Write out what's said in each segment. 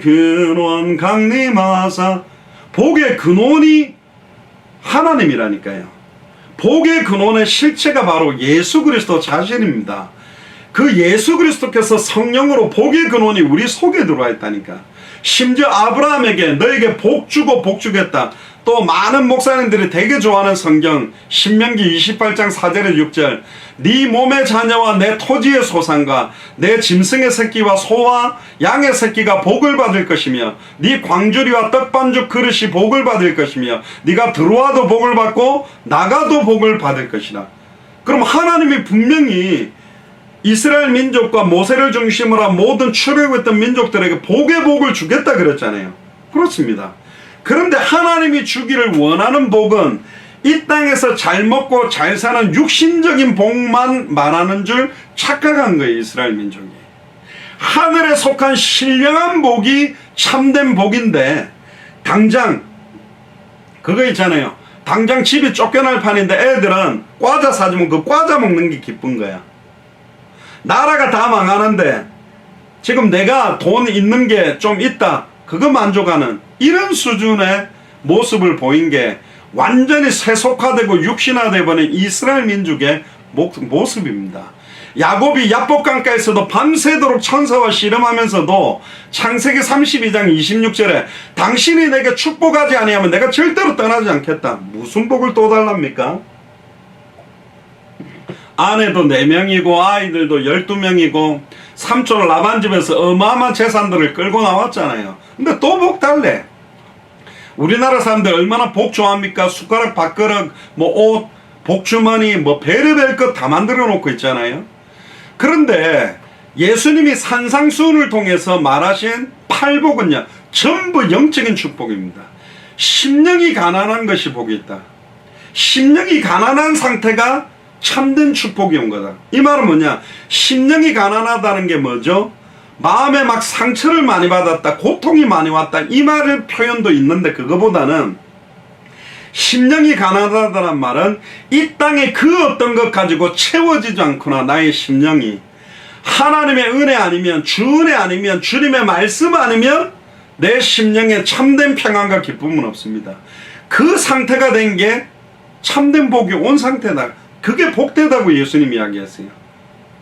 근원 강림하사. 복의 근원이 하나님이라니까요. 복의 근원의 실체가 바로 예수 그리스도 자신입니다. 그 예수 그리스도께서 성령으로 복의 근원이 우리 속에 들어와 있다니까. 심지어 아브라함에게 너에게 복 주고 복 주겠다. 또 많은 목사님들이 되게 좋아하는 성경 신명기 28장 4절에 6절, 네 몸의 자녀와 내 토지의 소산과 내 짐승의 새끼와 소와 양의 새끼가 복을 받을 것이며 네 광주리와 떡반죽 그릇이 복을 받을 것이며 네가 들어와도 복을 받고 나가도 복을 받을 것이라. 그럼 하나님이 분명히 이스라엘 민족과 모세를 중심으로 한 모든 출애굽했던 민족들에게 복의 복을 주겠다 그랬잖아요. 그렇습니다. 그런데 하나님이 주기를 원하는 복은 이 땅에서 잘 먹고 잘 사는 육신적인 복만 말하는 줄 착각한 거예요. 이스라엘 민족이. 하늘에 속한 신령한 복이 참된 복인데, 당장 그거 있잖아요. 당장 집이 쫓겨날 판인데 애들은 과자 사주면 그 과자 먹는 게 기쁜 거야. 나라가 다 망하는데 지금 내가 돈 있는 게 좀 있다, 그거 만족하는 이런 수준의 모습을 보인 게 완전히 세속화되고 육신화되어버린 이스라엘 민족의 모습입니다. 야곱이 야복강가에서도 밤새도록 천사와 씨름하면서도 창세기 32장 26절에 당신이 내게 축복하지 아니하면 내가 절대로 떠나지 않겠다. 무슨 복을 또 달랍니까? 아내도 4명이고 아이들도 12명이고 삼촌 라반 집에서 어마어마한 재산들을 끌고 나왔잖아요. 근데 또 복 달래. 우리나라 사람들 얼마나 복 좋아합니까? 숟가락, 밥그릇, 뭐 옷, 복주머니, 뭐 별의별 것 다 만들어 놓고 있잖아요. 그런데 예수님이 산상수훈을 통해서 말하신 8복은요 전부 영적인 축복입니다. 심령이 가난한 것이 복이 있다. 심령이 가난한 상태가 참된 축복이 온 거다. 이 말은 뭐냐? 심령이 가난하다는 게 뭐죠? 마음에 막 상처를 많이 받았다, 고통이 많이 왔다, 이 말의 표현도 있는데, 그거보다는 심령이 가난하다는 말은 이 땅에 그 어떤 것 가지고 채워지지 않구나. 나의 심령이 하나님의 은혜 아니면, 주 은혜 아니면, 주님의 말씀 아니면 내 심령에 참된 평안과 기쁨은 없습니다. 그 상태가 된 게 참된 복이 온 상태다. 그게 복되다고 예수님이 이야기했어요.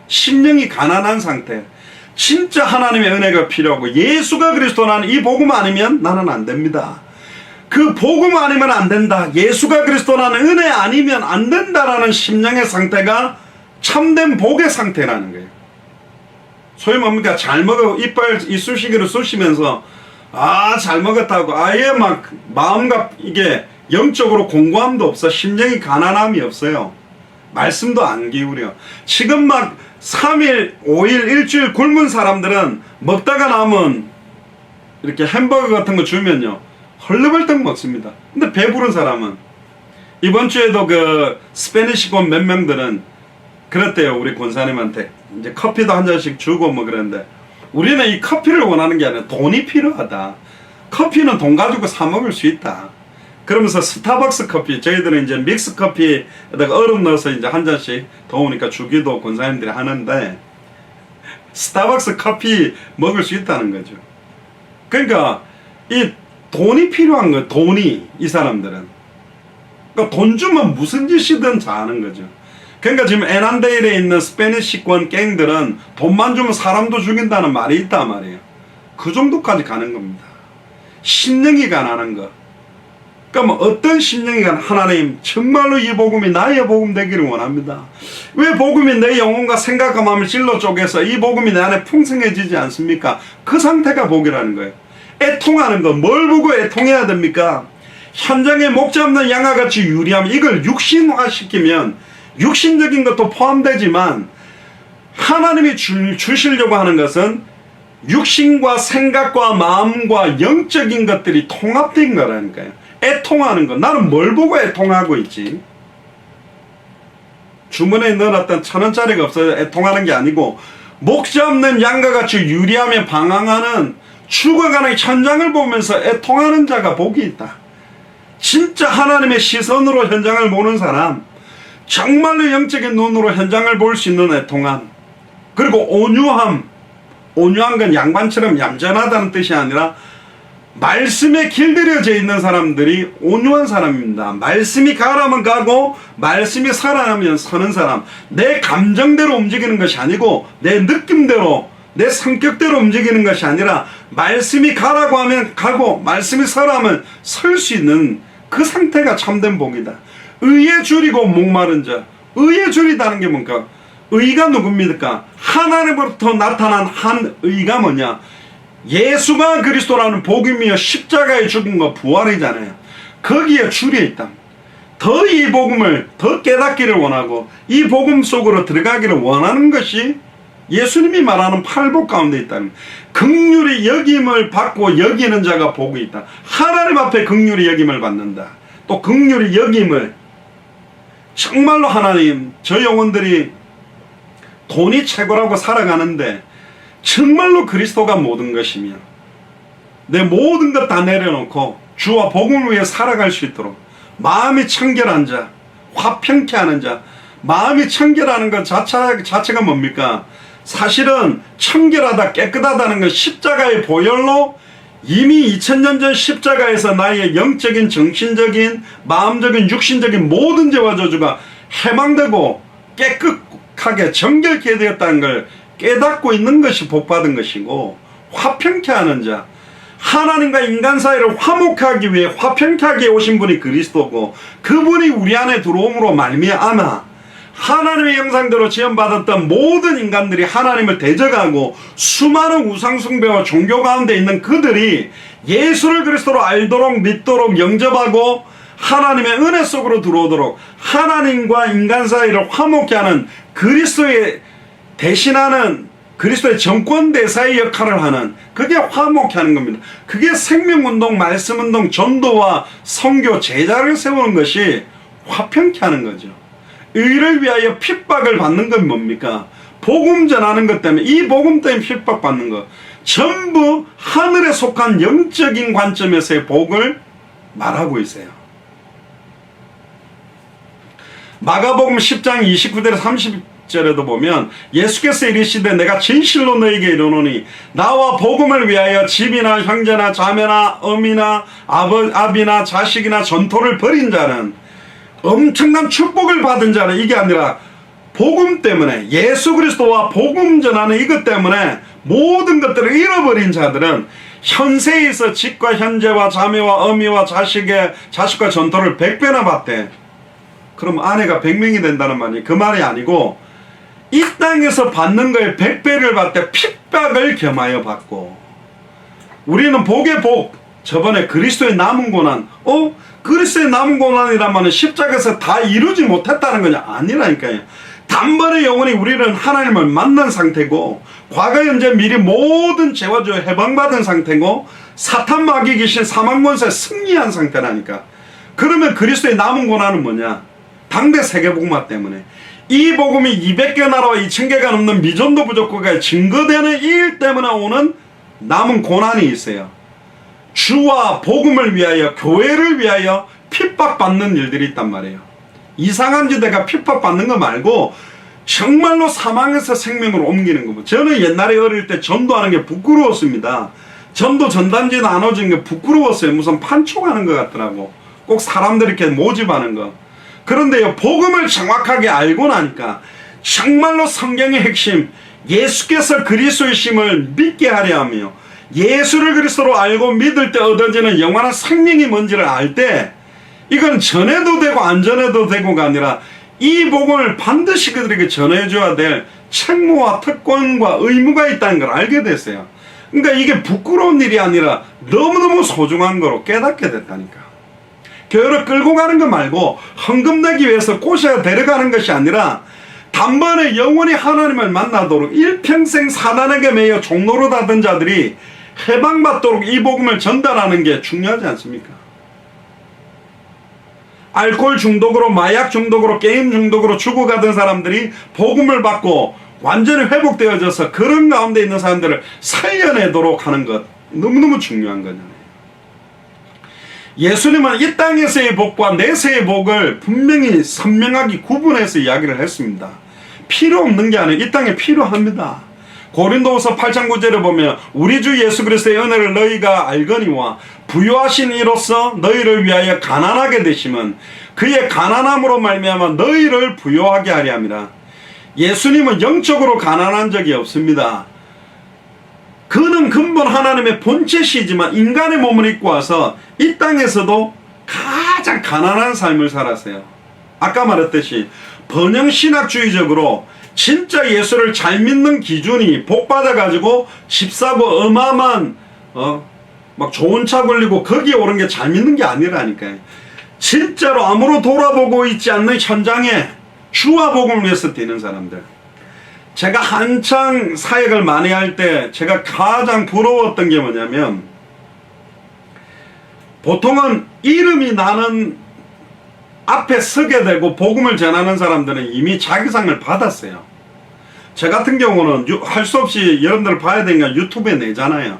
심령이 가난한 상태, 진짜 하나님의 은혜가 필요하고 예수가 그리스도라는 이 복음 아니면 나는 안 됩니다. 그 복음 아니면 안 된다, 예수가 그리스도라는 은혜 아니면 안 된다라는 심령의 상태가 참된 복의 상태라는 거예요. 소위 뭡니까? 잘 먹어 이빨 이쑤시개로 쑤시면서 잘 먹었다고 아예 막 마음과 이게 영적으로 공고함도 없어. 심령이 가난함이 없어요. 말씀도 안 기울여. 지금 막 3일, 5일, 일주일 굶은 사람들은 먹다가 남은 이렇게 햄버거 같은 거 주면요 헐레벌떡 먹습니다. 근데 배부른 사람은, 이번 주에도 그 스페니시권 몇 명들은 그랬대요. 우리 권사님한테 이제 커피도 한 잔씩 주고 뭐 그랬는데, 우리는 이 커피를 원하는 게 아니라 돈이 필요하다. 커피는 돈 가지고 사 먹을 수 있다. 그러면서 스타벅스 커피, 저희들은 이제 믹스 커피에다가 얼음 넣어서 이제 한 잔씩 더우니까 주기도 권사님들이 하는데, 스타벅스 커피 먹을 수 있다는 거죠. 그러니까 이 돈이 필요한 거예요. 돈이, 이 사람들은. 그러니까 돈 주면 무슨 짓이든 다 하는 거죠. 그러니까 지금 에난데일에 있는 스페니시권 갱들은 돈만 주면 사람도 죽인다는 말이 있단 말이에요. 그 정도까지 가는 겁니다. 심령이 가난한 거. 그러면 어떤 심령이 가난, 하나님 정말로 이 복음이 나의 복음 되기를 원합니다. 왜 복음이 내 영혼과 생각과 마음을 찔러 쪼개서 이 복음이 내 안에 풍성해지지 않습니까? 그 상태가 복이라는 거예요. 애통하는 거, 뭘 보고 애통해야 됩니까? 현장에 목 잡는 양과 같이 유리함, 이걸 육신화시키면 육신적인 것도 포함되지만, 하나님이 주시려고 하는 것은 육신과 생각과 마음과 영적인 것들이 통합된 거라니까요. 애통하는 거. 나는 뭘 보고 애통하고 있지? 주머니에 넣어놨던 1,000원짜리가 없어서 애통하는 게 아니고, 목 잡는 양과 같이 유리하며 방황하는 죽어가는 현장을 보면서 애통하는 자가 복이 있다. 진짜 하나님의 시선으로 현장을 보는 사람, 정말로 영적인 눈으로 현장을 볼 수 있는 애통함, 그리고 온유함, 온유한 건 양반처럼 얌전하다는 뜻이 아니라 말씀에 길들여져 있는 사람들이 온유한 사람입니다. 말씀이 가라면 가고 말씀이 서라면 서는 사람. 내 감정대로 움직이는 것이 아니고 내 느낌대로 내 성격대로 움직이는 것이 아니라 말씀이 가라고 하면 가고 말씀이 서라면 설 수 있는 그 상태가 참된 복이다. 의에 줄이고 목마른 자. 의에 줄이다는 게 뭔가? 의가 누굽니까? 하나님으로부터 나타난 한 의가 뭐냐? 예수가 그리스도라는 복음이여 십자가에 죽은 거 부활이잖아요. 거기에 줄여 있다. 더 이 복음을 더 깨닫기를 원하고 이 복음 속으로 들어가기를 원하는 것이 예수님이 말하는 팔복 가운데 있다는, 긍휼히 여김을 받고 여기는 자가 복이 있다. 하나님 앞에 긍휼히 여김을 받는다. 또 긍휼히 여김을, 정말로 하나님, 저 영혼들이 돈이 최고라고 살아가는데 정말로 그리스도가 모든 것이며 내 모든 것 다 내려놓고 주와 복음을 위해 살아갈 수 있도록 마음이 청결한 자, 화평케 하는 자. 마음이 청결하는 것 자체가 뭡니까? 사실은 청결하다, 깨끗하다는 건 십자가의 보혈로 이미 2000년 전 십자가에서 나의 영적인, 정신적인, 마음적인, 육신적인 모든 죄와 저주가 해방되고 깨끗하게 정결케 되었다는 걸 깨닫고 있는 것이 복받은 것이고, 화평케 하는 자, 하나님과 인간 사이를 화목하기 위해 화평케 하게 오신 분이 그리스도고, 그분이 우리 안에 들어옴으로 말미암아 하나님의 형상대로 지음받았던 모든 인간들이 하나님을 대적하고 수많은 우상숭배와 종교 가운데 있는 그들이 예수를 그리스도로 알도록 믿도록 영접하고 하나님의 은혜 속으로 들어오도록 하나님과 인간 사이를 화목케 하는, 그리스도의 대신하는, 그리스도의 정권대사의 역할을 하는, 그게 화목케 하는 겁니다. 그게 생명운동, 말씀운동, 전도와 선교, 제자를 세우는 것이 화평케 하는 거죠. 의를 위하여 핍박을 받는 건 뭡니까? 복음 전하는 것 때문에, 이 복음 때문에 핍박받는 것, 전부 하늘에 속한 영적인 관점에서의 복을 말하고 있어요. 마가복음 10장 29절에서 30절에도 보면 예수께서 이르시되 내가 진실로 너에게 이르노니 나와 복음을 위하여 집이나 형제나 자매나 어미나 아비나 자식이나 전토를 벌인 자는, 엄청난 축복을 받은 자는, 이게 아니라 복음 때문에, 예수 그리스도와 복음 전하는 이것 때문에 모든 것들을 잃어버린 자들은 현세에 있어 집과 형제와 자매와 어미와 자식과 전토를 100배나 받대. 그럼 아내가 100명이 된다는 말이 그 말이 아니고, 이 땅에서 받는 거에 100배를 받되 핍박을 겸하여 받고. 우리는 복의 복, 저번에 그리스도의 남은 고난, 그리스도의 남은 고난이라면 십자가에서 다 이루지 못했다는 거냐? 아니라니까요. 단번에 영원히 우리는 하나님을 만난 상태고, 과거 현재 미리 모든 죄와 죄 해방받은 상태고, 사탄 마귀 귀신 사망 권세 승리한 상태라니까. 그러면 그리스도의 남은 고난은 뭐냐? 당대 세계복음화 때문에 이 복음이 200개 나라와 2000개가 넘는 미전도 부족국가에 증거되는 이 일 때문에 오는 남은 고난이 있어요. 주와 복음을 위하여, 교회를 위하여 핍박받는 일들이 있단 말이에요. 이상한 지대가 핍박받는 거 말고 정말로 사망에서 생명으로 옮기는 겁니다. 저는 옛날에 어릴 때 전도하는 게 부끄러웠습니다. 전도 전단지 나눠진 게 부끄러웠어요. 무슨 판촉하는 것 같더라고. 꼭 사람들 이렇게 모집하는 거. 그런데요, 복음을 정확하게 알고 나니까 정말로 성경의 핵심, 예수께서 그리스도이심을 믿게 하려 하며 예수를 그리스도로 알고 믿을 때 얻어지는 영원한 생명이 뭔지를 알 때, 이건 전해도 되고 안 전해도 되고가 아니라 이 복음을 반드시 그들에게 전해줘야 될 책무와 특권과 의무가 있다는 걸 알게 됐어요. 그러니까 이게 부끄러운 일이 아니라 너무너무 소중한 거로 깨닫게 됐다니까. 교회를 끌고 가는 거 말고 헌금 내기 위해서 꼬셔야 데려가는 것이 아니라 단번에 영원히 하나님을 만나도록 일평생 사단에게 매여 종로로 닫은 자들이 해방받도록 이 복음을 전달하는 게 중요하지 않습니까? 알코올 중독으로, 마약 중독으로, 게임 중독으로 죽어가던 사람들이 복음을 받고 완전히 회복되어져서 그런 가운데 있는 사람들을 살려내도록 하는 것, 너무너무 중요한 거잖아요. 예수님은 이 땅에서의 복과 내세의 복을 분명히 선명하게 구분해서 이야기를 했습니다. 필요 없는 게 아니라 이 땅에 필요합니다. 고린도후서 8장 9절에 보면 우리 주 예수 그리스도의 은혜를 너희가 알거니와 부요하신 이로써 너희를 위하여 가난하게 되심은 그의 가난함으로 말미암아 너희를 부요하게 하려 함이라. 예수님은 영적으로 가난한 적이 없습니다. 그는 근본 하나님의 본체시지만 인간의 몸을 입고 와서 이 땅에서도 가장 가난한 삶을 살았어요. 아까 말했듯이 번영신학주의적으로 진짜 예수를 잘 믿는 기준이 복받아가지고 집 사고 어마어마한 막 좋은 차 굴리고 거기에 오른 게 잘 믿는 게 아니라니까요. 진짜로 아무로 돌아보고 있지 않는 현장에 주와 복음을 위해서 뛰는 사람들. 제가 한창 사역을 많이 할 때 제가 가장 부러웠던 게 뭐냐면, 보통은 이름이 나는 앞에 서게 되고 복음을 전하는 사람들은 이미 자기 상을 받았어요. 저 같은 경우는 할 수 없이 여러분들 봐야 되니까 유튜브에 내잖아요.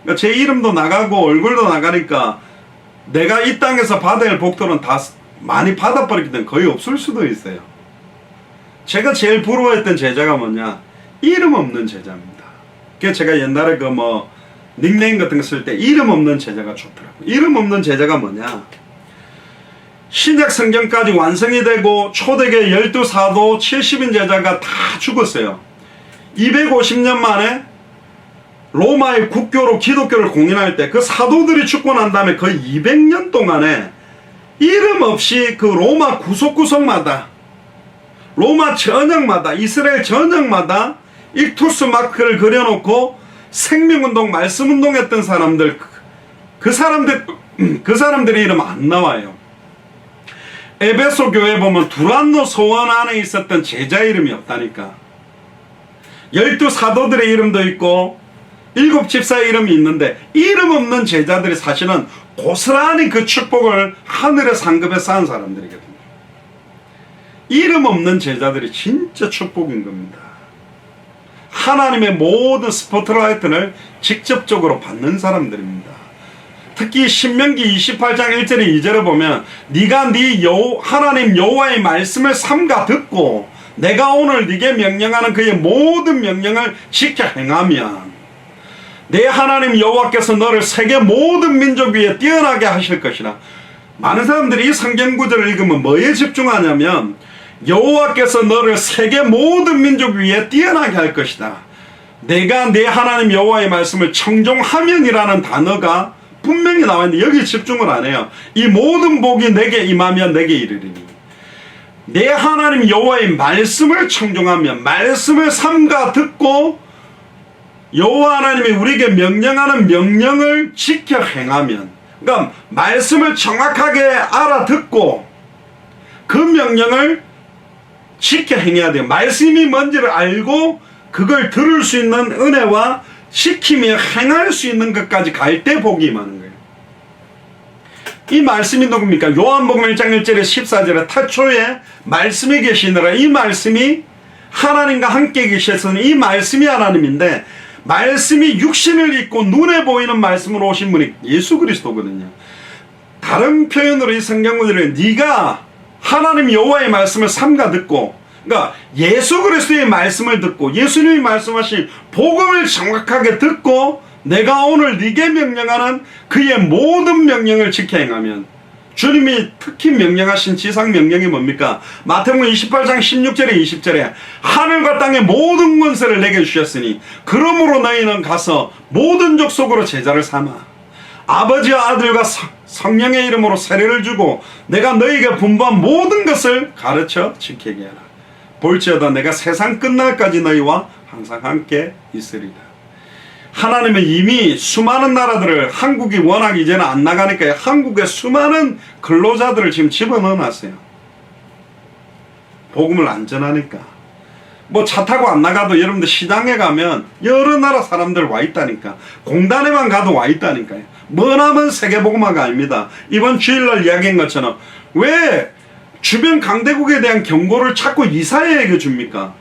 그러니까 제 이름도 나가고 얼굴도 나가니까 내가 이 땅에서 받아야 할 복들은 다 많이 받아버리기 때문에 거의 없을 수도 있어요. 제가 제일 부러워했던 제자가 뭐냐, 이름 없는 제자입니다. 그래서 제가 옛날에 닉네임 같은 거 쓸 때 이름 없는 제자가 좋더라고요. 이름 없는 제자가 뭐냐, 신약 성경까지 완성이 되고 초대교회 12사도 70인 제자가 다 죽었어요. 250년 만에 로마의 국교로 기독교를 공인할 때 그 사도들이 죽고 난 다음에 거의 200년 동안에 이름 없이 그 로마 구석구석마다, 로마 전역마다, 이스라엘 전역마다 익투스 마크를 그려놓고 생명운동, 말씀운동 했던 사람들, 그 사람들의 이름 안 나와요. 에베소 교회 보면 두란노 소원 안에 있었던 제자 이름이 없다니까. 12사도들의 이름도 있고 7 집사의 이름이 있는데 이름 없는 제자들이 사실은 고스란히 그 축복을 하늘의 상급에 쌓은 사람들이거든요. 이름 없는 제자들이 진짜 축복인 겁니다. 하나님의 모든 스포트라이트를 직접적으로 받는 사람들입니다. 특히 신명기 28장 1절에 2절에 보면 네가 하나님 여호와의 말씀을 삼가 듣고 내가 오늘 네게 명령하는 그의 모든 명령을 지켜 행하면 내 하나님 여호와께서 너를 세계 모든 민족 위에 뛰어나게 하실 것이라. 많은 사람들이 이 성경 구절을 읽으면 뭐에 집중하냐면 여호와께서 너를 세계 모든 민족 위에 뛰어나게 할 것이다. 내가 내 하나님 여호와의 말씀을 청종하면이라는 단어가 분명히 나와있는데 여기 집중을 안 해요. 이 모든 복이 내게 임하면 내게 이르리니. 내 하나님 여호와의 말씀을 청종하면, 말씀을 삼가 듣고 여호와 하나님이 우리에게 명령하는 명령을 지켜 행하면, 그러니까 말씀을 정확하게 알아듣고 그 명령을 지켜 행해야 돼요. 말씀이 뭔지를 알고 그걸 들을 수 있는 은혜와 시키며 행할 수 있는 것까지 갈 때 복이 임하는 거예요. 이 말씀이 누굽니까? 요한복음 1장 1절에 14절에 태초에 말씀이 계시느라. 이 말씀이 하나님과 함께 계셨으니 이 말씀이 하나님인데, 말씀이 육신을 입고 눈에 보이는 말씀으로 오신 분이 예수 그리스도거든요. 다른 표현으로 이 성경구절에 네가 하나님 여호와의 말씀을 삼가 듣고, 그러니까 예수 그리스도의 말씀을 듣고 예수님이 말씀하신 복음을 정확하게 듣고 내가 오늘 네게 명령하는 그의 모든 명령을 지켜 행하면, 주님이 특히 명령하신 지상 명령이 뭡니까? 마태복음 28장 16절에 20절에 하늘과 땅의 모든 권세를 내게 주셨으니 그러므로 너희는 가서 모든 족속으로 제자를 삼아 아버지와 아들과 성령의 이름으로 세례를 주고 내가 너희에게 분부한 모든 것을 가르쳐 지키게 하라. 볼지어다 내가 세상 끝날까지 너희와 항상 함께 있으리라. 하나님은 이미 수많은 나라들을, 한국이 워낙 이제는 안 나가니까 한국에 수많은 근로자들을 지금 집어넣어 놨어요. 복음을 안 전하니까. 뭐 차 타고 안 나가도 여러분들 시장에 가면 여러 나라 사람들 와 있다니까. 공단에만 가도 와 있다니까요. 머나먼 세계복음화가 아닙니다. 이번 주일날 이야기한 것처럼 왜 주변 강대국에 대한 경고를 자꾸 이사야에게 줍니까?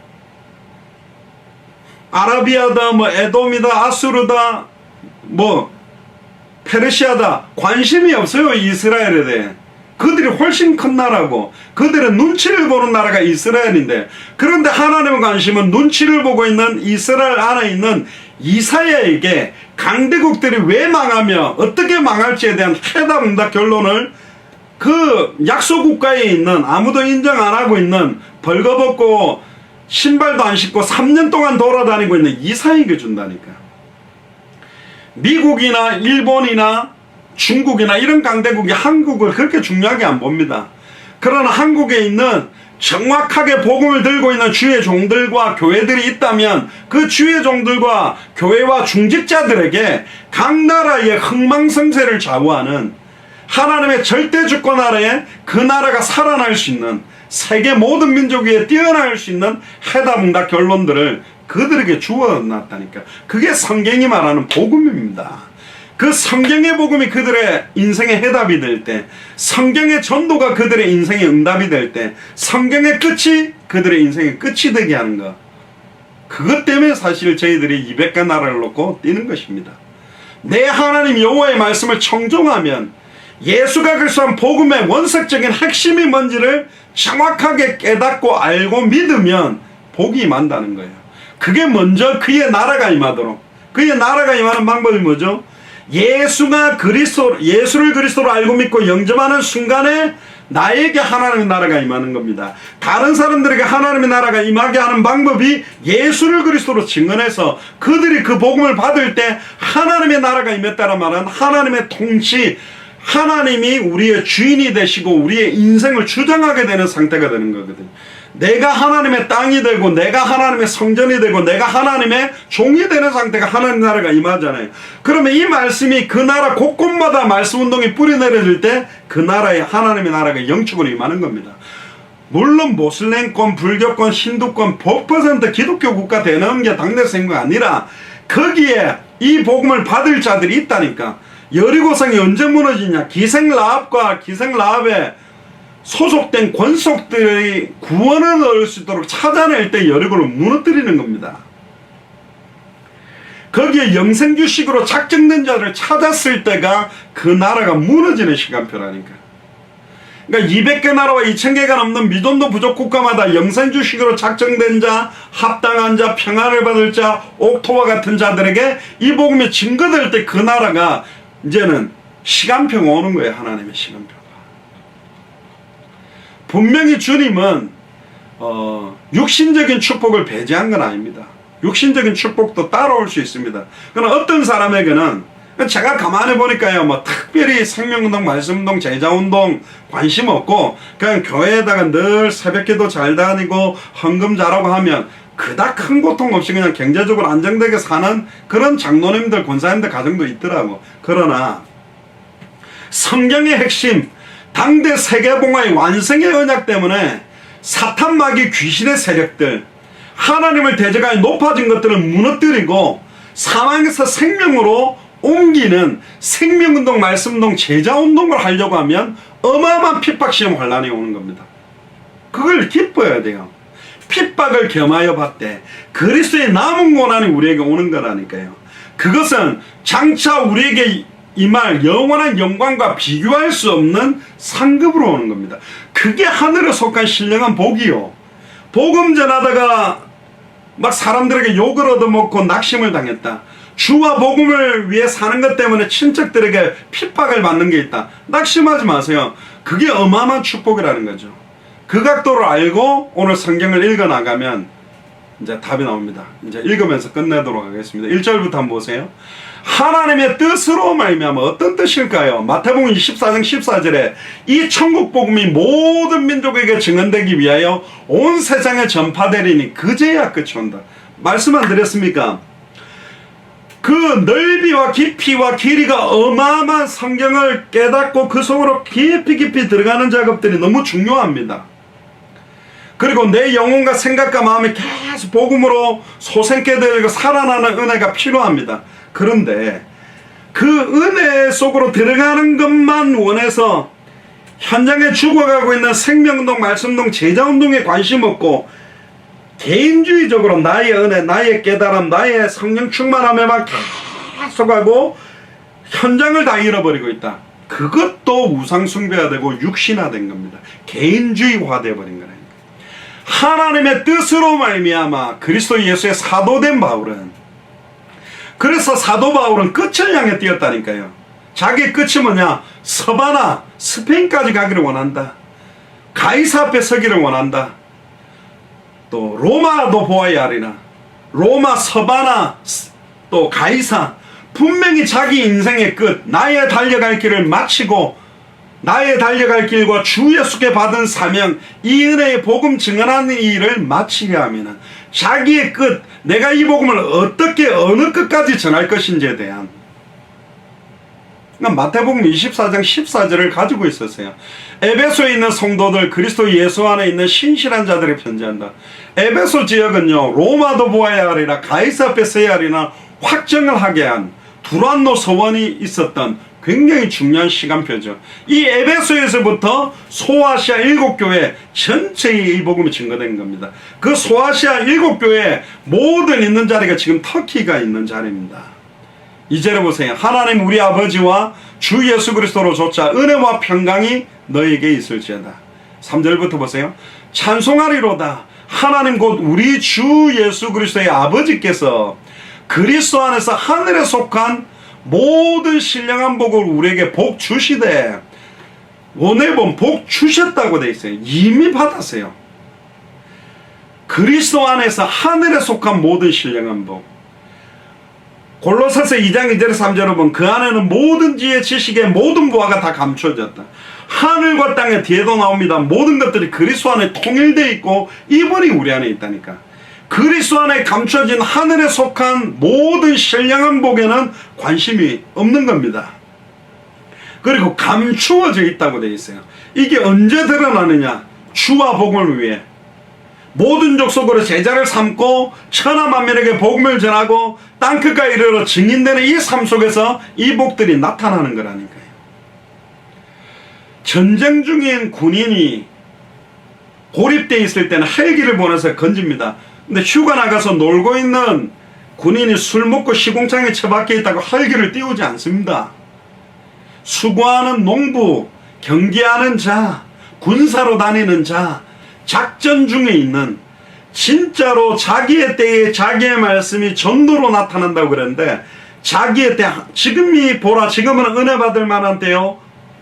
아라비아다, 에돔이다, 아수르다, 페르시아다, 관심이 없어요. 이스라엘에 대해. 그들이 훨씬 큰 나라고 그들은 눈치를 보는 나라가 이스라엘인데, 그런데 하나님의 관심은 눈치를 보고 있는 이스라엘 안에 있는 이사야에게 강대국들이 왜 망하며 어떻게 망할지에 대한 해답응답 결론을 그 약소국가에 있는 아무도 인정 안 하고 있는 벌거벗고 신발도 안 신고 3년 동안 돌아다니고 있는 이사야에게 준다니까. 미국이나 일본이나 중국이나 이런 강대국이 한국을 그렇게 중요하게 안 봅니다. 그러나 한국에 있는 정확하게 복음을 들고 있는 주의 종들과 교회들이 있다면 그 주의 종들과 교회와 중직자들에게 각 나라의 흥망성쇠를 좌우하는 하나님의 절대 주권 아래에 그 나라가 살아날 수 있는, 세계 모든 민족 위에 뛰어날 수 있는 해답응답 결론들을 그들에게 주어놨다니까. 그게 성경이 말하는 복음입니다. 그 성경의 복음이 그들의 인생의 해답이 될 때, 성경의 전도가 그들의 인생의 응답이 될 때, 성경의 끝이 그들의 인생의 끝이 되게 하는 것, 그것 때문에 사실 저희들이 200개 나라를 놓고 뛰는 것입니다. 내 하나님 여호와의 말씀을 청종하면, 예수가 그리스도한 복음의 원색적인 핵심이 뭔지를 정확하게 깨닫고 알고 믿으면 복이 임한다는 거예요. 그게 먼저 그의 나라가 임하도록. 그의 나라가 임하는 방법이 뭐죠? 예수를 그리스도로 알고 믿고 영접하는 순간에 나에게 하나님의 나라가 임하는 겁니다. 다른 사람들에게 하나님의 나라가 임하게 하는 방법이 예수를 그리스도로 증언해서 그들이 그 복음을 받을 때 하나님의 나라가 임했다는 말은 하나님의 통치, 하나님이 우리의 주인이 되시고 우리의 인생을 주장하게 되는 상태가 되는 거거든요. 내가 하나님의 땅이 되고 내가 하나님의 성전이 되고 내가 하나님의 종이 되는 상태가 하나님 나라가 임하잖아요. 그러면 이 말씀이 그 나라 곳곳마다 말씀 운동이 뿌리 내려질 때 그 나라에 하나님의 나라가 영축으로 임하는 겁니다. 물론 모슬렘권, 불교권, 힌두권 100% 기독교 국가 되는 게 당대 생각 아니라 거기에 이 복음을 받을 자들이 있다니까. 여리고성이 언제 무너지냐? 기생라합과 기생라합의 소속된 권속들이 구원을 얻을 수 있도록 찾아낼 때 여리고를 무너뜨리는 겁니다. 거기에 영생주식으로 작정된 자를 찾았을 때가 그 나라가 무너지는 시간표라니까. 그러니까 200개 나라와 2000개가 넘는 미존도 부족 국가마다 영생주식으로 작정된 자, 합당한 자, 평안을 받을 자, 옥토와 같은 자들에게 이 복음이 증거될 때 그 나라가 이제는 시간표가 오는 거예요. 하나님의 시간표가. 분명히 주님은 육신적인 축복을 배제한 건 아닙니다. 육신적인 축복도 따라올 수 있습니다. 그러나 어떤 사람에게는, 제가 가만히 보니까요, 뭐 특별히 생명운동, 말씀운동, 제자운동 관심 없고 그냥 교회에다가 늘 새벽기도 잘 다니고 헌금 잘하고 하면 그닥 큰 고통 없이 그냥 경제적으로 안정되게 사는 그런 장로님들, 권사님들 가정도 있더라고. 그러나 성경의 핵심, 당대 세계봉화의 완성의 언약 때문에 사탄, 마귀, 귀신의 세력들, 하나님을 대적하여 높아진 것들을 무너뜨리고 사망에서 생명으로 옮기는 생명운동, 말씀운동, 제자운동을 하려고 하면 어마어마한 핍박시험 환란이 오는 겁니다. 그걸 기뻐야 돼요. 핍박을 겸하여 받되 그리스도의 남은 고난이 우리에게 오는 거라니까요. 그것은 장차 우리에게 임할 영원한 영광과 비교할 수 없는 상급으로 오는 겁니다. 그게 하늘에 속한 신령한 복이요. 복음 전하다가 막 사람들에게 욕을 얻어먹고 낙심을 당했다. 주와 복음을 위해 사는 것 때문에 친척들에게 핍박을 받는 게 있다. 낙심하지 마세요. 그게 어마어마한 축복이라는 거죠. 그 각도를 알고 오늘 성경을 읽어나가면 이제 답이 나옵니다. 이제 읽으면서 끝내도록 하겠습니다. 1절부터 한번 보세요. 하나님의 뜻으로 말미암아. 어떤 뜻일까요? 마태복음 24장 14절에 이 천국 복음이 모든 민족에게 증언되기 위하여 온 세상에 전파되리니 그제야 끝이 온다. 말씀 안 드렸습니까? 그 넓이와 깊이와 길이가 어마어마한 성경을 깨닫고 그 속으로 깊이 들어가는 작업들이 너무 중요합니다. 그리고 내 영혼과 생각과 마음이 계속 복음으로 솟게 되고 살아나는 은혜가 필요합니다. 그런데 그 은혜 속으로 들어가는 것만 원해서 현장에 죽어가고 있는 생명운동, 말씀운동, 제자운동에 관심 없고 개인주의적으로 나의 은혜, 나의 깨달음, 나의 성령 충만함에만 계속하고 현장을 다 잃어버리고 있다. 그것도 우상숭배가 되고 육신화된 겁니다. 개인주의화 되어버린 거라니까. 하나님의 뜻으로 말미암아 그리스도 예수의 사도된 바울은, 그래서 사도 바울은 끝을 향해 뛰었다니까요. 자기 끝이 뭐냐? 서바나 스페인까지 가기를 원한다. 가이사 앞에 서기를 원한다. 또 로마도 보아야 하리라. 로마, 서바나, 또 가이사, 분명히 자기 인생의 끝, 나의 달려갈 길을 마치고 나의 달려갈 길과 주 예수께 받은 사명, 이 은혜의 복음 증언하는 이 일을 마치려 하면 자기의 끝, 내가 이 복음을 어떻게 어느 끝까지 전할 것인지에 대한, 마태복음 24장 14절을 가지고 있었어요. 에베소에 있는 성도들, 그리스도 예수 안에 있는 신실한 자들이 편지한다. 에베소 지역은요, 로마도 보아야 하리라, 가이사 앞에 서야 하리라 확정을 하게 한 두란노 서원이 있었던 굉장히 중요한 시간표죠. 이 에베소에서부터 소아시아 7교회 전체의 이 복음이 증거된 겁니다. 그 소아시아 7교회 모든 있는 자리가 지금 터키가 있는 자리입니다. 이제를 보세요. 하나님 우리 아버지와 주 예수 그리스도로 조차 은혜와 평강이 너에게 있을지어다. 3절부터 보세요. 찬송하리로다. 하나님 곧 우리 주 예수 그리스도의 아버지께서 그리스도 안에서 하늘에 속한 모든 신령한 복을 우리에게 복 주시되, 오늘 본 복 주셨다고 돼 있어요. 이미 받았어요. 그리스도 안에서 하늘에 속한 모든 신령한 복. 골로새서 2장 2절 3절을 보면 그 안에는 모든 지혜 지식의 모든 부하가 다 감춰졌다. 하늘과 땅의 뒤에도 나옵니다. 모든 것들이 그리스도 안에 통일되어 있고 이분이 우리 안에 있다니까. 그리스도 안에 감춰진 하늘에 속한 모든 신령한 복에는 관심이 없는 겁니다. 그리고 감추어져 있다고 되어 있어요. 이게 언제 드러나느냐? 주와 복음을 위해 모든 족속으로 제자를 삼고 천하 만민에게 복음을 전하고 땅끝까지 이르러 증인되는 이 삶 속에서 이 복들이 나타나는 거라니까요. 전쟁 중인 군인이 고립되어 있을 때는 헬기를 보내서 건집니다. 근데 휴가 나가서 놀고 있는 군인이 술 먹고 시궁창에 처박혀 있다고 헬기를 띄우지 않습니다. 수고하는 농부, 경기하는 자, 군사로 다니는 자, 작전 중에 있는, 진짜로 자기의 때에 자기의 말씀이 전도로 나타난다고 그랬는데, 자기의 때, 지금이 보라, 지금은 은혜 받을 만한 때요,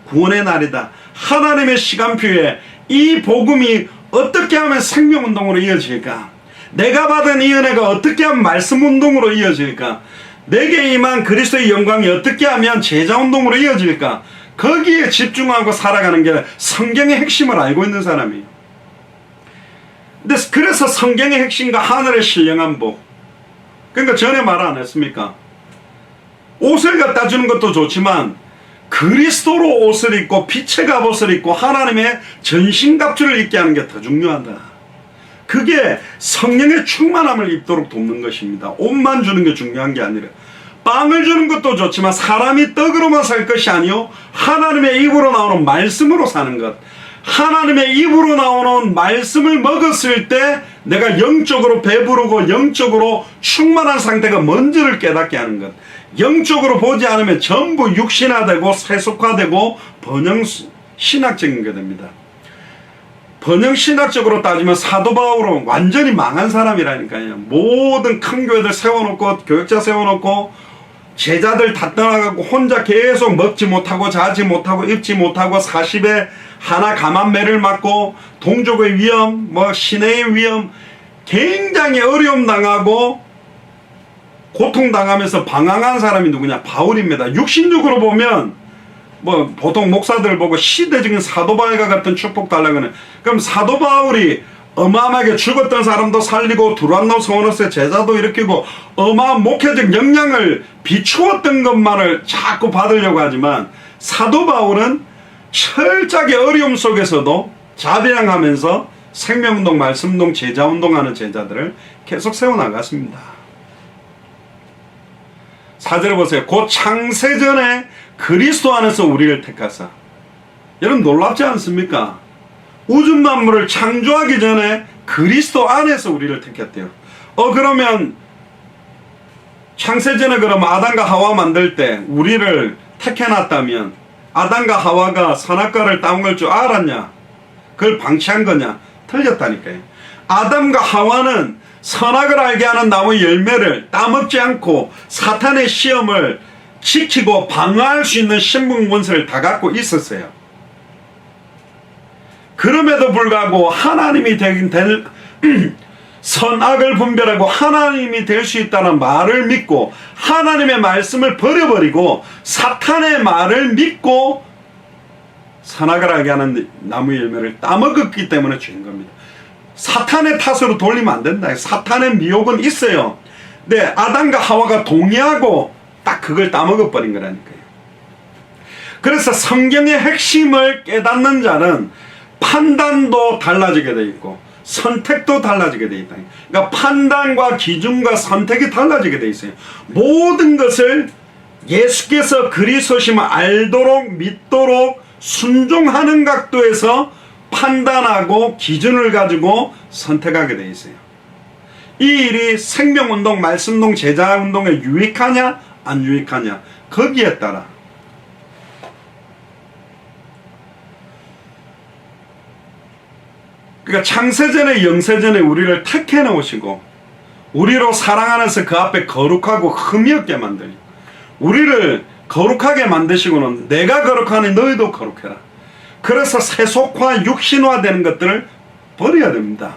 구원의 날이다. 하나님의 시간표에 이 복음이 어떻게 하면 생명운동으로 이어질까? 내가 받은 이 은혜가 어떻게 하면 말씀운동으로 이어질까? 내게 임한 그리스도의 영광이 어떻게 하면 제자운동으로 이어질까? 거기에 집중하고 살아가는 게 성경의 핵심을 알고 있는 사람이에요. 근데 그래서 성경의 핵심과 하늘의 신령한 복. 그러니까 전에 말 안 했습니까? 옷을 갖다 주는 것도 좋지만 그리스도로 옷을 입고 빛의 갑옷을 입고 하나님의 전신갑주를 입게 하는 게 더 중요하다. 그게 성령의 충만함을 입도록 돕는 것입니다. 옷만 주는 게 중요한 게 아니라, 빵을 주는 것도 좋지만 사람이 떡으로만 살 것이 아니요 하나님의 입으로 나오는 말씀으로 사는 것. 하나님의 입으로 나오는 말씀을 먹었을 때 내가 영적으로 배부르고 영적으로 충만한 상태가 뭔지를 깨닫게 하는 것. 영적으로 보지 않으면 전부 육신화되고 세속화되고 번영신학적인 게 됩니다. 번영신학적으로 따지면 사도 바울은 완전히 망한 사람이라니까요. 모든 큰 교회들 세워놓고 교역자 세워놓고 제자들 다 떠나가고 혼자 계속 먹지 못하고 자지 못하고 입지 못하고 40에 하나 감한매를 맞고 동족의 위험, 시내의 위험, 굉장히 어려움 당하고 고통당하면서 방황한 사람이 누구냐? 바울입니다. 육신적으로 보면 보통 목사들 보고 시대적인 사도 바울과 같은 축복 달라고 하는, 그럼 사도 바울이 어마어마하게 죽었던 사람도 살리고 두란노 서원으로서의 제자도 일으키고 어마어마한 목회적 역량을 비추었던 것만을 자꾸 받으려고 하지만, 사도 바울은 철저하게 어려움 속에서도 자비량하면서 생명운동, 말씀운동, 제자운동하는 제자들을 계속 세워나갔습니다. 4절을 보세요. 곧 창세전에 그리스도 안에서 우리를 택하사. 여러분 놀랍지 않습니까? 우주 만물을 창조하기 전에 그리스도 안에서 우리를 택했대요. 그러면 창세전에 그럼 아담과 하와 만들 때 우리를 택해놨다면 아담과 하와가 선악과를 따먹을 줄 알았냐? 그걸 방치한 거냐? 틀렸다니까요. 아담과 하와는 선악을 알게 하는 나무 열매를 따먹지 않고 사탄의 시험을 지키고 방어할 수 있는 신분 원세를 다 갖고 있었어요. 그럼에도 불구하고 하나님이 될 선악을 분별하고 하나님이 될 수 있다는 말을 믿고 하나님의 말씀을 버려버리고 사탄의 말을 믿고 선악을 알게 하는 나무 열매를 따먹었기 때문에 죄인 겁니다. 사탄의 탓으로 돌리면 안 된다. 사탄의 미혹은 있어요. 근데 아담과 하와가 동의하고 딱 그걸 따먹어버린 거라니까요. 그래서 성경의 핵심을 깨닫는 자는 판단도 달라지게 돼 있고 선택도 달라지게 돼 있다. 그러니까 판단과 기준과 선택이 달라지게 돼 있어요. 모든 것을 예수께서 그리스도심을 알도록 믿도록 순종하는 각도에서 판단하고 기준을 가지고 선택하게 돼 있어요. 이 일이 생명운동, 말씀운동, 제자운동에 유익하냐 안 유익하냐 거기에 따라 그러니까 창세전에 영세전에 우리를 택해 놓으시고 우리로 사랑 안에서 그 앞에 거룩하고 흠이 없게 만들고 우리를 거룩하게 만드시고는 내가 거룩하니 너희도 거룩해라. 그래서 세속화 육신화되는 것들을 버려야 됩니다.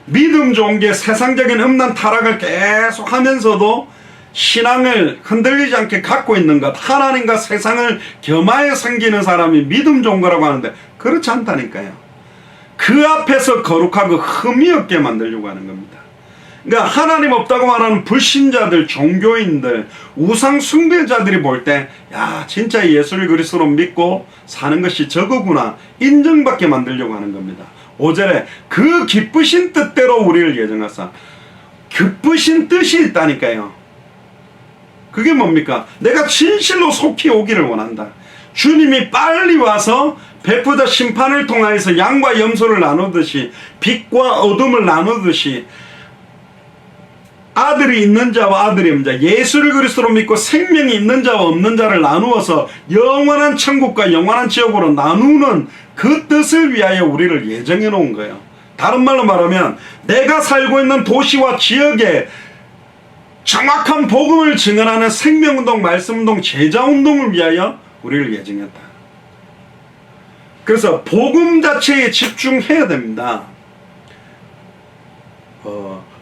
믿음 좋은 게 세상적인 음란 타락을 계속 하면서도 신앙을 흔들리지 않게 갖고 있는 것, 하나님과 세상을 겸하여 섬기는 사람이 믿음 좋은 거라고 하는데 그렇지 않다니까요. 그 앞에서 거룩하고 흠이 없게 만들려고 하는 겁니다. 그러니까 하나님 없다고 말하는 불신자들, 종교인들, 우상 숭배자들이 볼 때 야 진짜 예수를 그리스도로 믿고 사는 것이 저거구나 인정받게 만들려고 하는 겁니다. 5절에 그 기쁘신 뜻대로 우리를 예정하사. 기쁘신 뜻이 있다니까요. 그게 뭡니까? 내가 진실로 속히 오기를 원한다. 주님이 빨리 와서 베푸자 심판을 통하여서 양과 염소를 나누듯이 빛과 어둠을 나누듯이 아들이 있는 자와 아들이 없는 자, 예수를 그리스도로 믿고 생명이 있는 자와 없는 자를 나누어서 영원한 천국과 영원한 지옥으로 나누는 그 뜻을 위하여 우리를 예정해 놓은 거예요. 다른 말로 말하면 내가 살고 있는 도시와 지역에 정확한 복음을 증언하는 생명운동, 말씀운동, 제자운동을 위하여 우리를 예정했다. 그래서 복음 자체에 집중해야 됩니다.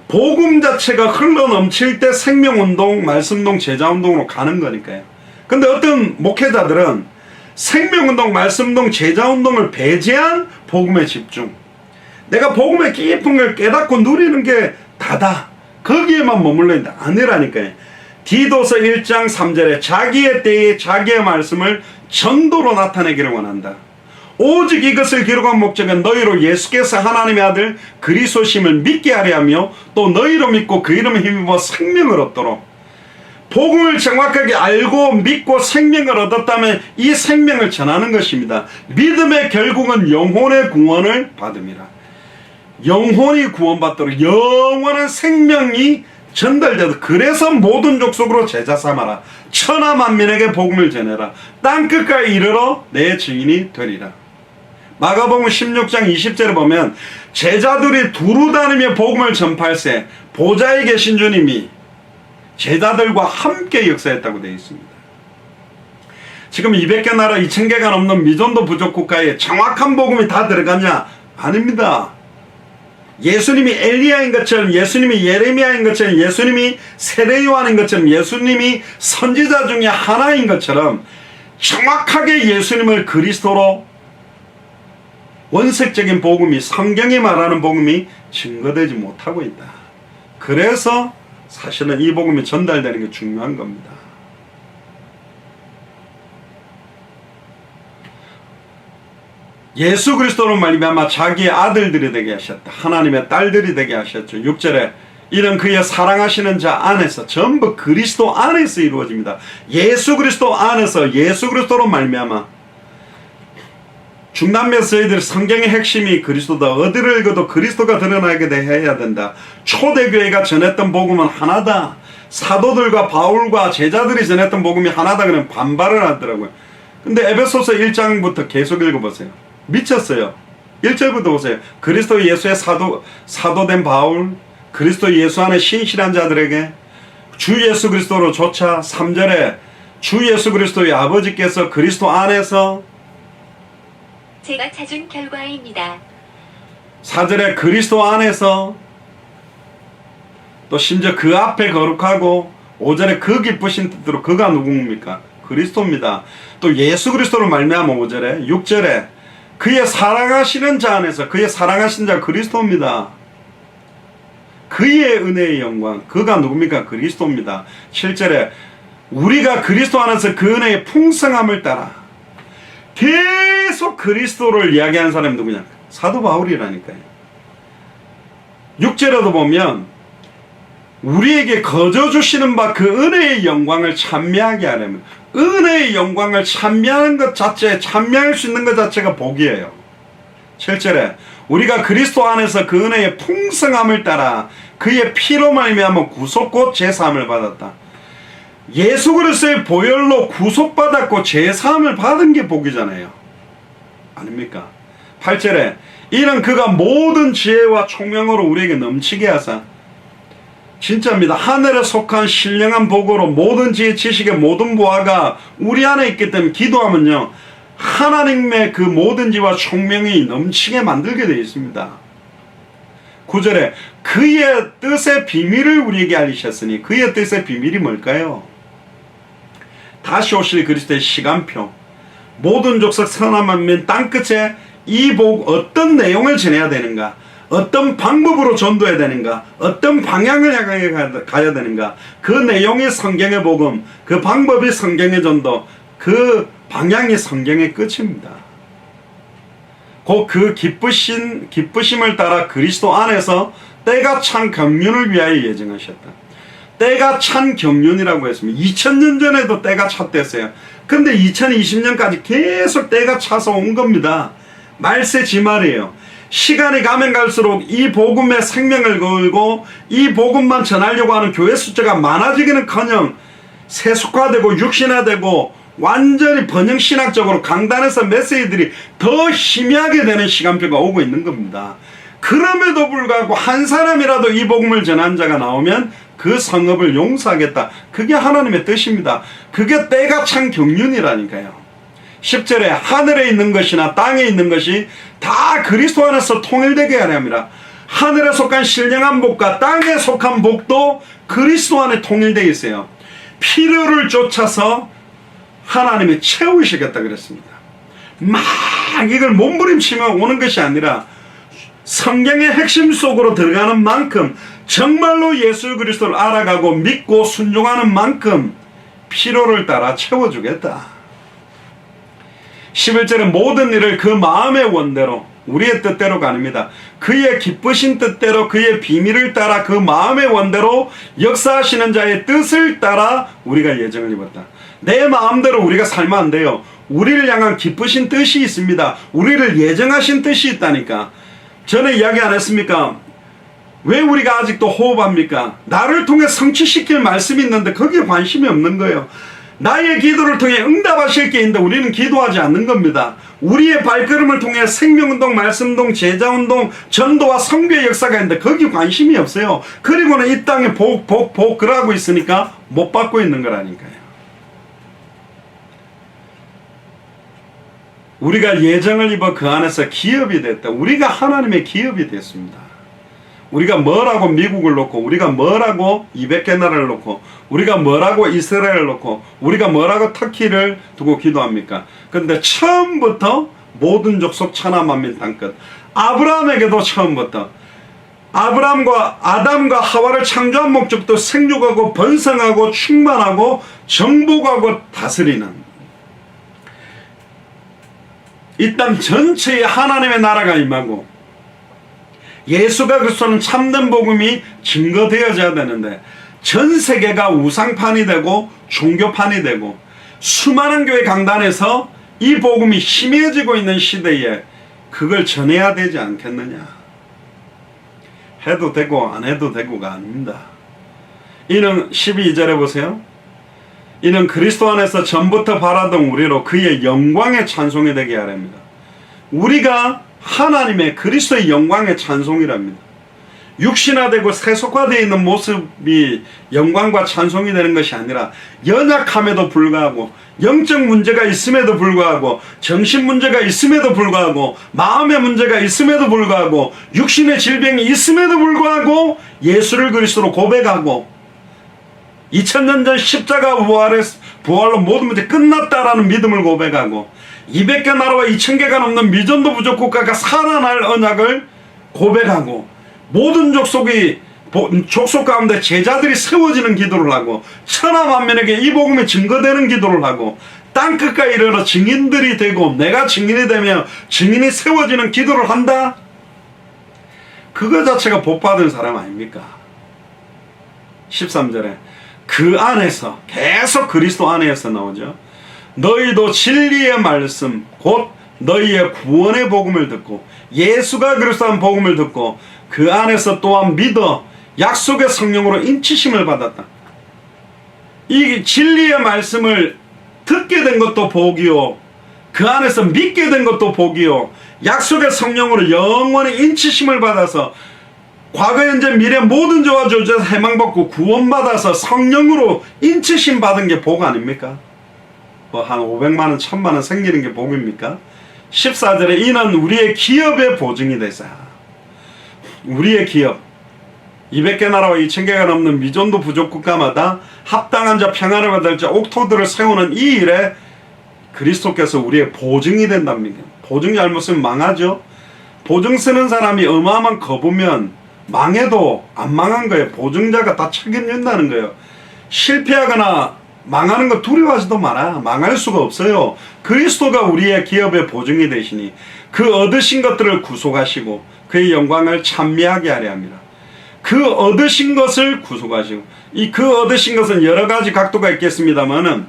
복음 자체가 흘러넘칠 때 생명운동, 말씀운동, 제자운동으로 가는 거니까요. 근데 어떤 목회자들은 생명운동, 말씀운동, 제자운동을 배제한 복음에 집중. 내가 복음의 깊은 걸 깨닫고 누리는 게 다다. 거기에만 머물러 있는데 아니라니까요. 디도서 1장 3절에 자기의 때에 자기의 말씀을 전도로 나타내기를 원한다. 오직 이것을 기록한 목적은 너희로 예수께서 하나님의 아들 그리스도심을 믿게 하려 하며 또 너희로 믿고 그 이름에 힘입어 생명을 얻도록. 복음을 정확하게 알고 믿고 생명을 얻었다면 이 생명을 전하는 것입니다. 믿음의 결국은 영혼의 구원을 받음이라. 영혼이 구원받도록 영원한 생명이 전달되도록. 그래서 모든 족속으로 제자 삼아라. 천하 만민에게 복음을 전해라. 땅끝까지 이르러 내 증인이 되리라. 마가복음 16장 20절에 보면 제자들이 두루 다니며 복음을 전파할세 보좌에 계신 주님이 제자들과 함께 역사했다고 되어 있습니다. 지금 200개 나라 2000개가 넘는 미전도 부족 국가에 정확한 복음이 다 들어갔냐? 아닙니다. 예수님이 엘리야인 것처럼, 예수님이 예레미야인 것처럼, 예수님이 세례 요한인 것처럼, 예수님이 선지자 중에 하나인 것처럼 정확하게 예수님을 그리스도로 원색적인 복음이, 성경이 말하는 복음이 증거되지 못하고 있다. 그래서 사실은 이 복음이 전달되는 게 중요한 겁니다. 예수 그리스도로 말미암아 자기의 아들들이 되게 하셨다. 하나님의 딸들이 되게 하셨죠. 6절에 이는 그의 사랑하시는 자 안에서, 전부 그리스도 안에서 이루어집니다. 예수 그리스도 안에서, 예수 그리스도로 말미암아. 중남미에서 저희들 성경의 핵심이 그리스도다. 어디를 읽어도 그리스도가 드러나게 해야 된다. 초대교회가 전했던 복음은 하나다. 사도들과 바울과 제자들이 전했던 복음이 하나다. 그러면 반발을 하더라고요. 근데 에베소서 1장부터 계속 읽어보세요. 미쳤어요. 1절부터 보세요. 그리스도 예수의 사도된 바울, 그리스도 예수 안에 신실한 자들에게 주 예수 그리스도로 조차. 3절에 주 예수 그리스도의 아버지께서 그리스도 안에서 제가 찾은 결과입니다. 4절에 그리스도 안에서, 또 심지어 그 앞에 거룩하고, 5절에 그 기쁘신 뜻으로, 그가 누굽니까? 그리스도입니다. 또 예수 그리스도로 말미암아 5절에, 6절에 그의 사랑하시는 자 안에서, 그의 사랑하신 자 그리스도입니다. 그의 은혜의 영광, 그가 누굽니까? 그리스도입니다. 7절에 우리가 그리스도 안에서 그 은혜의 풍성함을 따라. 계속 그리스도를 이야기하는 사람이 누구냐? 사도 바울이라니까요. 6절에도 보면 우리에게 거저 주시는 바 그 은혜의 영광을 찬미하게 하려면, 은혜의 영광을 찬미하는 것 자체, 찬미할 수 있는 것 자체가 복이에요. 7절에 우리가 그리스도 안에서 그 은혜의 풍성함을 따라 그의 피로 말미암아 구속 곧 제사함을 받았다. 예수 그리스도의 보혈로 구속받았고 제사함을 받은 게 복이잖아요. 아닙니까? 8절에 이는 그가 모든 지혜와 총명으로 우리에게 넘치게 하사, 진짜입니다. 하늘에 속한 신령한 복으로 모든 지혜 지식의 모든 보화가 우리 안에 있기 때문에 기도하면요, 하나님의 그 모든 지혜와 총명이 넘치게 만들게 되어 있습니다. 9절에 그의 뜻의 비밀을 우리에게 알리셨으니, 그의 뜻의 비밀이 뭘까요? 다시 오실 그리스도의 시간표, 모든 족속 선한 만민 땅끝에 이 복 어떤 내용을 전해야 되는가, 어떤 방법으로 전도해야 되는가, 어떤 방향을 향해 가야 되는가, 그 내용이 성경의 복음, 그 방법이 성경의 전도, 그 방향이 성경의 끝입니다. 곧 그 기쁘심을 따라 그리스도 안에서 때가 찬 경륜을 위하여 예정하셨다. 때가 찬 경륜이라고 했습니다. 2000년 전에도 때가 찼댔어요. 근데 2020년까지 계속 때가 차서 온 겁니다. 말세지말이에요. 시간이 가면 갈수록 이 복음에 생명을 걸고 이 복음만 전하려고 하는 교회 숫자가 많아지기는커녕 세속화되고 육신화되고 완전히 번영신학적으로 강단에서 메시지들이 더 희미하게 되는 시간표가 오고 있는 겁니다. 그럼에도 불구하고 한 사람이라도 이 복음을 전한 자가 나오면 그 성읍을 용서하겠다. 그게 하나님의 뜻입니다. 그게 때가 찬 경륜이라니까요. 10절에 하늘에 있는 것이나 땅에 있는 것이 다 그리스도 안에서 통일되게 하려 합니다. 하늘에 속한 신령한 복과 땅에 속한 복도 그리스도 안에 통일되어 있어요. 필요를 쫓아서 하나님이 채우시겠다 그랬습니다. 막 이걸 몸부림치며 오는 것이 아니라 성경의 핵심 속으로 들어가는 만큼, 정말로 예수 그리스도를 알아가고 믿고 순종하는 만큼 필요를 따라 채워주겠다. 11절에 모든 일을 그 마음의 원대로, 우리의 뜻대로가 아닙니다. 그의 기쁘신 뜻대로, 그의 비밀을 따라 그 마음의 원대로 역사하시는 자의 뜻을 따라 우리가 예정을 입었다. 내 마음대로 우리가 살면 안 돼요. 우리를 향한 기쁘신 뜻이 있습니다. 우리를 예정하신 뜻이 있다니까. 전에 이야기 안 했습니까? 왜 우리가 아직도 호흡합니까? 나를 통해 성취시킬 말씀이 있는데 거기에 관심이 없는 거예요. 나의 기도를 통해 응답하실 게 있는데 우리는 기도하지 않는 겁니다. 우리의 발걸음을 통해 생명운동, 말씀운동, 제자운동, 전도와 선교의 역사가 있는데 거기 관심이 없어요. 그리고는 이 땅에 복 그러고 있으니까 못 받고 있는 거라니까요. 우리가 예정을 입어 그 안에서 기업이 됐다. 우리가 하나님의 기업이 됐습니다. 우리가 뭐라고 미국을 놓고, 우리가 뭐라고 200개 나라를 놓고, 우리가 뭐라고 이스라엘을 놓고, 우리가 뭐라고 터키를 두고 기도합니까? 그런데 처음부터 모든 족속 천하 만민 땅끝, 아브라함에게도 처음부터 아브라함과 아담과 하와를 창조한 목적도 생육하고 번성하고 충만하고 정복하고 다스리는 이 땅 전체에 하나님의 나라가 임하고 예수가 그리스도는 참된 복음이 증거되어져야 되는데, 전 세계가 우상판이 되고 종교판이 되고 수많은 교회 강단에서 이 복음이 희미해지고 있는 시대에 그걸 전해야 되지 않겠느냐. 해도 되고 안 해도 되고가 아닙니다. 이는 12절에 보세요. 이는 그리스도 안에서 전부터 바라던 우리로 그의 영광의 찬송이 되게 하랍니다. 우리가 하나님의 그리스도의 영광의 찬송이랍니다. 육신화되고 세속화되어 있는 모습이 영광과 찬송이 되는 것이 아니라 연약함에도 불구하고 영적 문제가 있음에도 불구하고 정신 문제가 있음에도 불구하고 마음의 문제가 있음에도 불구하고 육신의 질병이 있음에도 불구하고 예수를 그리스도로 고백하고 2000년 전 십자가 부활로 모든 문제 끝났다라는 믿음을 고백하고 200개 나라와 2000개가 넘는 미전도 부족 국가가 살아날 언약을 고백하고 모든 족속 가운데 제자들이 세워지는 기도를 하고 천하만민에게 이 복음이 증거되는 기도를 하고 땅끝까지 이르러 증인들이 되고 내가 증인이 되며 증인이 세워지는 기도를 한다. 그거 자체가 복받은 사람 아닙니까? 13절에 그 안에서 계속 그리스도 안에서 나오죠. 너희도 진리의 말씀 곧 너희의 구원의 복음을 듣고 예수가 그리스도한 복음을 듣고 그 안에서 또한 믿어 약속의 성령으로 인치심을 받았다. 이 진리의 말씀을 듣게 된 것도 복이요 그 안에서 믿게 된 것도 복이요 약속의 성령으로 영원히 인치심을 받아서 과거 현재 미래 모든 죄와 저주에서 해망받고 구원받아서 성령으로 인치심 받은 게 복 아닙니까? 뭐 한 500만원 1000만원 생기는 게 복입니까? 14절에 이는 우리의 기업의 보증이 되사. 우리의 기업 200개 나라와 2000개가 넘는 미전도 부족 국가마다 합당한 자 평안을 받을 자 옥토들을 세우는 이 일에 그리스도께서 우리의 보증이 된답니다. 보증 잘못 쓰면 망하죠. 보증 쓰는 사람이 어마어마한 거부면 망해도 안 망한 거예요. 보증자가 다 책임진다는 거예요. 실패하거나 망하는 거 두려워하지도 마라. 망할 수가 없어요. 그리스도가 우리의 기업의 보증이 되시니 그 얻으신 것들을 구속하시고 그의 영광을 찬미하게 하려 합니다. 그 얻으신 것을 구속하시고 이 그 얻으신 것은 여러 가지 각도가 있겠습니다만은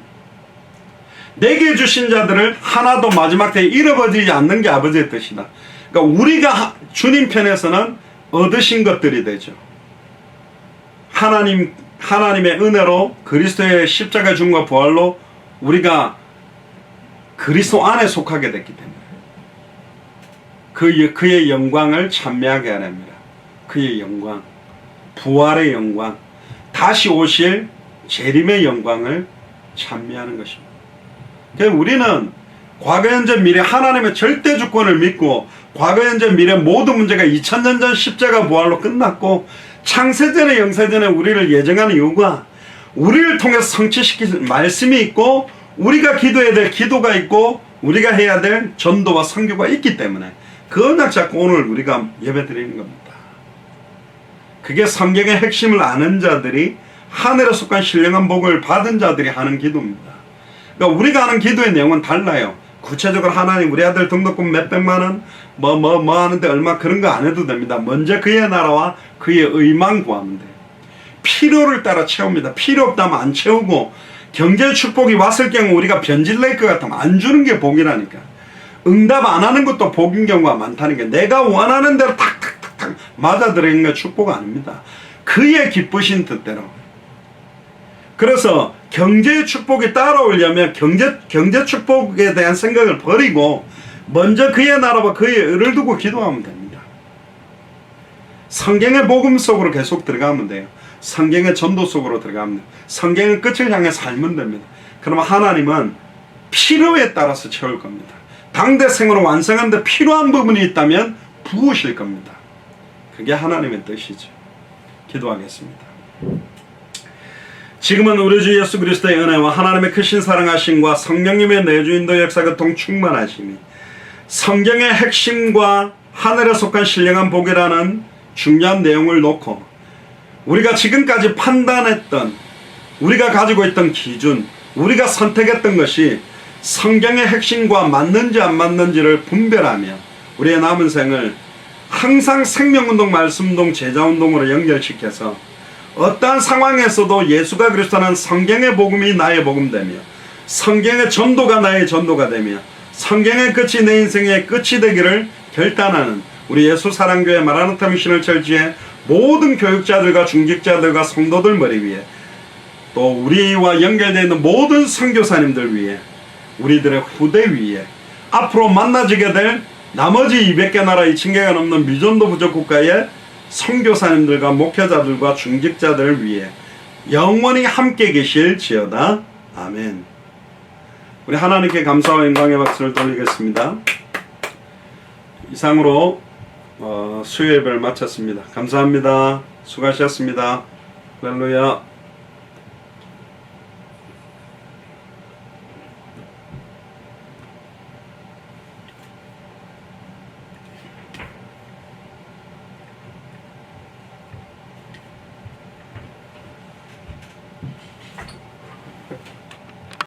내게 주신 자들을 하나도 마지막 때에 잃어버리지 않는 게 아버지의 뜻이다. 그러니까 우리가 주님 편에서는 얻으신 것들이 되죠. 하나님의 은혜로 그리스도의 십자가 죽음과 부활로 우리가 그리스도 안에 속하게 됐기 때문에 그의 영광을 찬미하게 하랍니다. 그의 영광, 부활의 영광, 다시 오실 재림의 영광을 찬미하는 것입니다. 그래서 우리는 과거 현재 미래 하나님의 절대 주권을 믿고 과거 현재 미래 모든 문제가 2000년 전 십자가 부활로 끝났고 창세전에 영세전에 우리를 예정하는 이유가 우리를 통해서 성취시킬 말씀이 있고 우리가 기도해야 될 기도가 있고 우리가 해야 될 전도와 선교가 있기 때문에 그 언약 잡고 오늘 우리가 예배 드리는 겁니다. 그게 성경의 핵심을 아는 자들이 하늘에 속한 신령한 복을 받은 자들이 하는 기도입니다. 그러니까 우리가 하는 기도의 내용은 달라요. 구체적으로 하나님 우리 아들 등록금 몇백만원 뭐 하는데 얼마 그런 거 안 해도 됩니다. 먼저 그의 나라와 그의 의만 구하면 돼요. 필요를 따라 채웁니다. 필요 없다면 안 채우고 경제 축복이 왔을 경우 우리가 변질낼 것 같으면 안 주는 게 복이라니까. 응답 안 하는 것도 복인 경우가 많다는 게 내가 원하는 대로 탁탁탁탁 맞아들이는 게 축복 아닙니다. 그의 기쁘신 뜻대로. 그래서 경제의 축복이 따라오려면 경제 축복에 대한 생각을 버리고 먼저 그의 나라와 그의 의를 두고 기도하면 됩니다. 성경의 복음 속으로 계속 들어가면 돼요. 성경의 전도 속으로 들어가면 돼요. 성경의 끝을 향해 살면 됩니다. 그러면 하나님은 필요에 따라서 채울 겁니다. 당대생으로 완성하는데 필요한 부분이 있다면 부으실 겁니다. 그게 하나님의 뜻이죠. 기도하겠습니다. 지금은 우리 주 예수 그리스도의 은혜와 하나님의 크신 사랑하심과 성령님의 내주인도 역사가 동충만하심이 성경의 핵심과 하늘에 속한 신령한 복이라는 중요한 내용을 놓고 우리가 지금까지 판단했던 우리가 가지고 있던 기준 우리가 선택했던 것이 성경의 핵심과 맞는지 안 맞는지를 분별하며 우리의 남은 생을 항상 생명운동, 말씀운동, 제자운동으로 연결시켜서 어떠한 상황에서도 예수가 그리스도는 성경의 복음이 나의 복음되며 성경의 전도가 나의 전도가 되며 성경의 끝이 내 인생의 끝이 되기를 결단하는 우리 예수사랑교회 마라나타 미션을 철지해 모든 교육자들과 중직자들과 성도들 머리 위에 또 우리와 연결되어 있는 모든 선교사님들 위해, 우리들의 후대 위에, 앞으로 만나지게 될 나머지 200개 나라 2,000개가 넘는 미전도 부족 국가의 선교사님들과 목회자들과 중직자들을 위해 영원히 함께 계실지어다. 아멘. 우리 하나님께 감사와 영광의 박수를 돌리겠습니다. 이상으로 수요 예배를 마쳤습니다. 감사합니다. 수고하셨습니다. 할렐루야.